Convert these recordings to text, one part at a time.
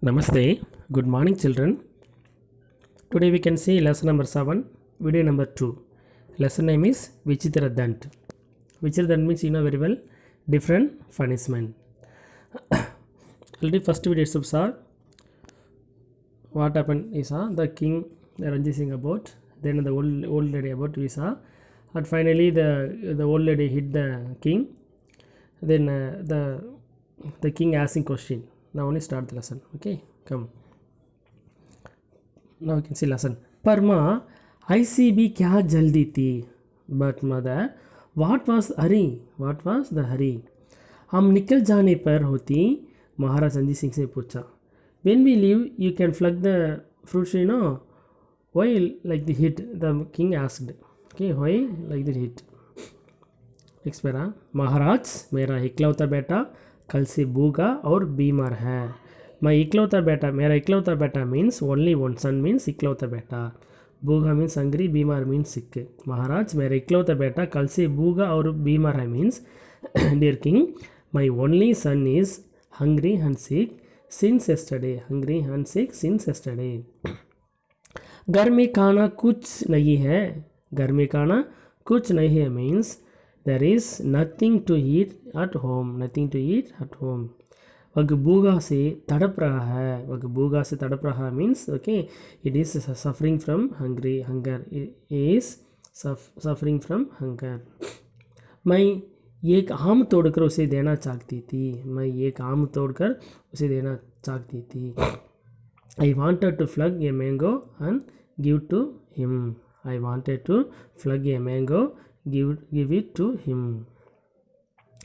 Namaste. Good morning, children. Today we can see lesson number 7, video number 2. Lesson name is Vichitradant. Vichitradant means you know very well, different punishment. Already first video itself are what happened is the king Ranjit Singh about, then the old lady about we saw, and finally the old lady hit the king. Then the king asking question. Now only start the lesson. Okay, come. Now you can see lesson. Parma, ICB क्या जल्दी थी? But mother, what was hurry? What was the hurry? हम निकल जाने पर होती महाराज रणजीत सिंह से पूछा. When we leave, you can pluck the fruits, you know. Why like the hit? The king asked. Okay, why like the hit? एक्सपेरा महाराज मेरा इकलौता बेटा कल से भूखा और बीमार है. मैं इकलौता बेटा, मेरा इकलौता बेटा means only one son means इकलौता बेटा. भूखा मीन्स हंग्री, बीमार मीन्स सिक. महाराज मेरा इकलौता बेटा कल से भूखा और बीमार है means dear king my only son is hungry and sick since yesterday. Hungry and sick since yesterday. घर में खाना कुछ नहीं है. घर में खाना कुछ नहीं है means there is nothing to eat at home. Nothing to eat at home. वह भूखा से तड़प रहा है. वह भूखा से तड़प रहा means okay it is suffering from hunger is suffering from hunger. मैं एक आम तोड़कर उसे देना चाहती थी. मैं एक आम तोड़कर उसे देना चाहती थी. I wanted to pluck a mango and give to him. I wanted to pluck a mango give it to him.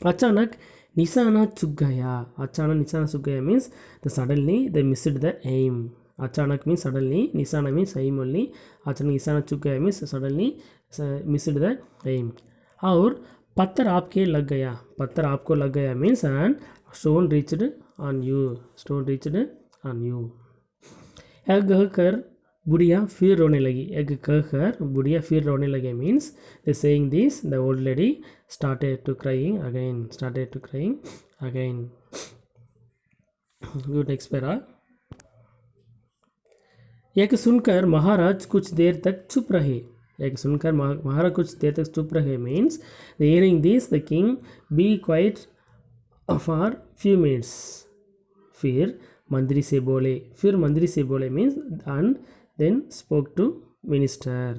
अचानक निशाना चुक गया. अचानक निशाना चुक गया means the suddenly they missed the aim. अचानक means suddenly, निशाना means aim only. अचानक निशाना चुक गया means suddenly missed the aim. और पत्थर आपके लग गया. पत्थर आपको लग गया means and stone reached on you. Stone reached on you. यह कर बुढ़िया फिर रोने लगी. एग कहकर बुढ़िया फिर रोने लगे means the saying this the old lady started to crying again. Good एक्सपेरा. एक सुनकर महाराज कुछ देर तक चुप रहे. एक सुनकर महाराज कुछ देर तक चुप रहे means the hearing this the king be quiet for few minutes. फिर मंत्री से बोले means and then spoke to minister.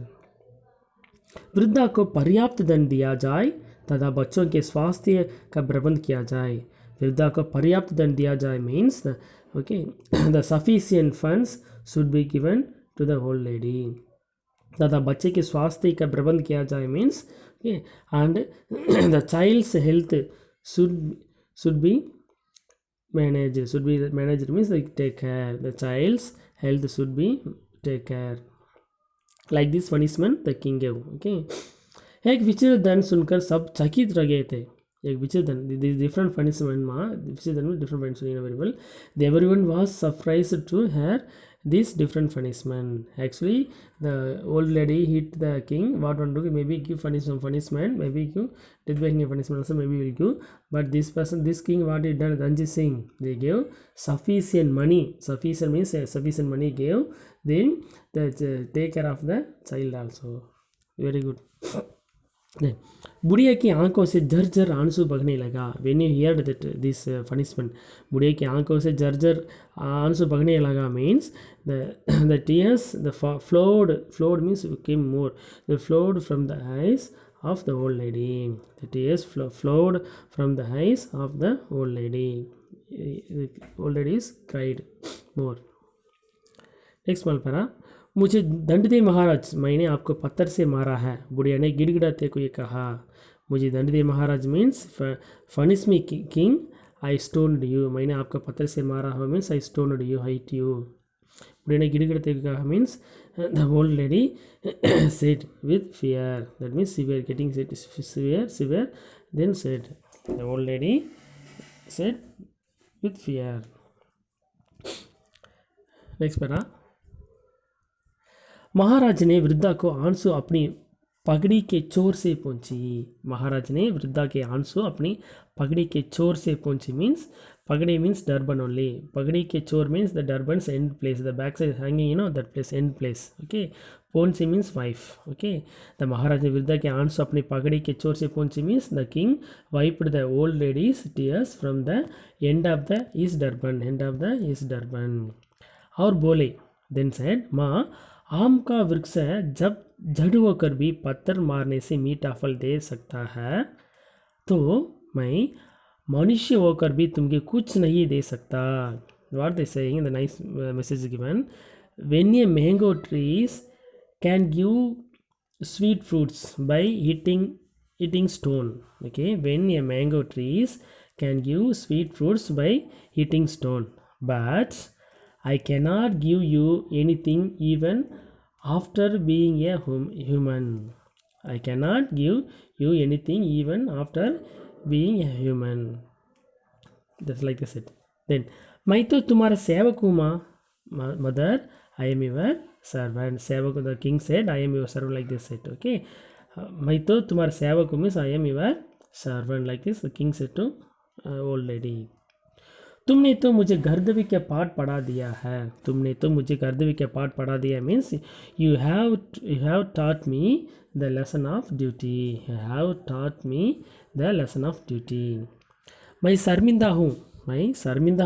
वृद्धा को पर्याप्त दंड दिया जाए तथा बच्चों के स्वास्थ्य का प्रबंध किया जाए. वृद्धा को पर्याप्त दंड दिया जाए means okay the sufficient funds should be given to the old lady. तथा बच्चे के स्वास्थ्य का प्रबंध किया जाए means okay and the child's health should be managed means like take care. The child's health should be take care. Like this punishment the king gave. Okay. एक विचित्रदंड सुनकर सब चकित रह गए थे. एक विचित्रदंड different punishment मा विचित्रदंड different punishment in very well. Everyone was surprised to hear this different punishment. Actually the old lady hit the king. What one do? Maybe give punishment. Maybe give death by punishment also. Maybe will give. But this king what he done? Ranjit Singh. They gave sufficient money. Sufficient means sufficient money gave. Then take care of the child also. Very good. बुढ़िया की आंखों से झरझर आंसू बगने लगा. When you heard that this punishment, बुढ़िया की आंखों से झरझर आंसू बगने लगा means the tears flowed means came more. They flowed from the eyes of the old lady. The tears flowed from the eyes of the old lady. The old ladies cried more. Next वाला para. मुझे दंड दे महाराज, मैंने आपको पत्थर से मारा है. बुढ़िया ने गिड़गिड़ाते हुए कहा. मुझे दंड दे महाराज means punish me king I stoned you. मैंने आपको पत्थर से मारा हो means I stoned you, hit you. बुढ़िया ने गिड़गिड़ाते हुए कहा means the old lady said with fear. That means severe getting severe then said the old lady said with fear. Next para. महाराज ने वृद्धा को आंसू अपनी पगड़ी के चोर से पहुंची. महाराज ने वृद्धा के आंसू अपनी पगड़ी के चोर से पहुंची means Pagadi means turban only. Pagadi ke chor means the turban's end place. The backside is hanging, that place, end place. Okay. Ponsi means wife. Okay. The Maharaja Virudha ke answer apni pagadi ke chor se ponsi means the king wiped the old lady's tears from the end of the his turban. End of the his turban. और बोले then said माँ आम का वृक्ष जब जड़ होकर भी पत्थर मारने से मीठा फल दे सकता है तो मैं मनुष्य होकर भी तुमको कुछ नहीं दे सकता. What they saying in the nice message given, when a mango trees can give sweet fruits by eating stone. Okay, when a mango trees can give sweet fruits by eating stone, but I cannot give you anything even after being a human. I cannot give you anything even after being a human. Just like this it. Then, मैं तो तुम्हारा सेवक हूँ माँ. Mother, I am your servant. सेवक, the king said, I am your servant, like this said. Okay. मैं तो तुम्हारा सेवक हूँ means I am your servant, like this the king said to old lady. तुमने तो मुझे गर्दवी के पाठ पढ़ा दिया है. तुमने तो मुझे गर्दवी के पाठ पढ़ा दिया means you have taught me the lesson of duty. You have taught me the lesson of duty. मैं शर्मिंदा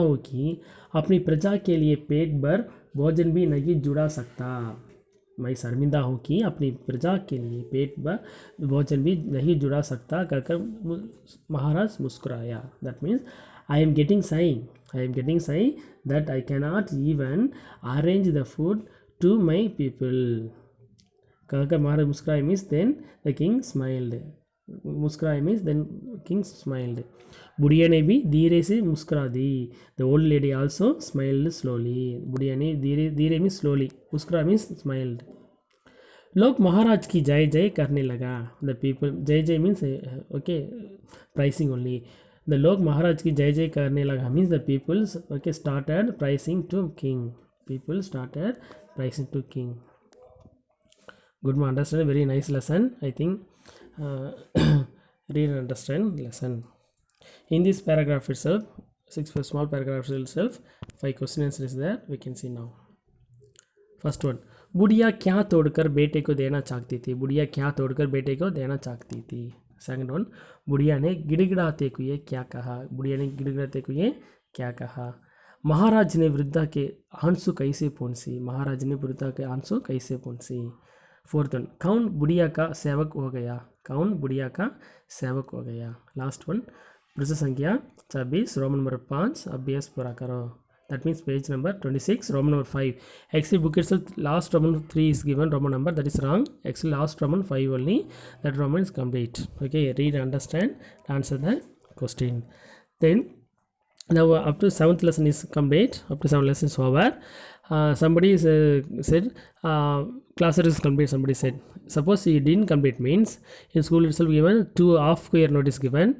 हूँ कि अपनी प्रजा के लिए पेट भर भोजन भी नहीं जुड़ा सकता. मैं शर्मिंदा हूँ कि अपनी प्रजा के लिए पेट भर भोजन भी नहीं जुड़ा सकता कहकर महाराज मुस्कुराया. That means I am getting shy that I cannot even arrange the food to my people. कहकर महाराज मुस्कुराए means then the king smiled. मुस्कुराए means then king smiled. बुढ़िया ने भी धीरे से मुस्कुरा दी. The old lady also smiled slowly. बुढ़िया ने धीरे means slowly. मुस्कुरा means smiled. लोग महाराज की जय जय करने लगा. The people जय जय means okay pricing only. The log Maharaj ki jai jai karne laga means the people started pricing to king. People started pricing to king. Good man, understand. Very nice lesson. I think read and understand lesson. In this paragraph itself, 6 small paragraphs itself, 5 questions is there. We can see now. First one. बुढ़िया क्या तोड़कर बेटे को देना चाहती थी. बुढ़िया क्या तोड़कर बेटे को देना चाहती थी. Second one. बुढ़िया ने गिड़गिड़ाते हुए क्या कहा. बुढ़िया ने गिड़गिड़ाते हुए क्या कहा. महाराज ने वृद्धा के आंसू कैसे पोंसी. महाराज ने वृद्धा के आंसू कैसे पोंसी. Fourth one. कौन बुढ़िया का सेवक हो गया. कौन बुढ़िया का सेवक हो गया. Last one. पृष्ठ संख्या 26 रोमन नंबर 5 अभ्यास पूरा करो. That means page number 26 Roman number 5. Actually book itself last Roman 3 is given Roman number, that is wrong. Actually last Roman 5 only, that Roman is complete. Okay, read, understand, answer the question. Then now up to 7th lesson is complete. Up to 7th lesson is over. Somebody said class is complete. Somebody said suppose you didn't complete means in school itself given 2 half square note is given.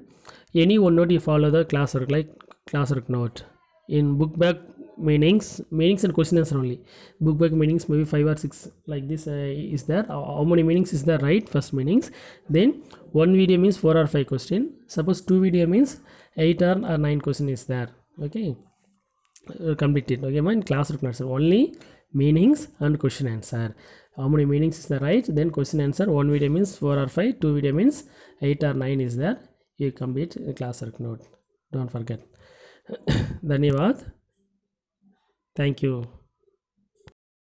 Any one note you follow the class work like class work note. In book back meanings and question answer only. Book back meanings maybe 5 or 6 like this is there. How many meanings is there, right? First meanings. Then one video means 4 or 5 question. Suppose 2 video means 8 or 9 question is there. Okay, completed. Okay, mind class answer only meanings and question answer. How many meanings is there, right? Then question answer. One video means 4 or 5. 2 video means 8 or 9 is there. You complete class work note. Don't forget. धन्यवाद. Thank you.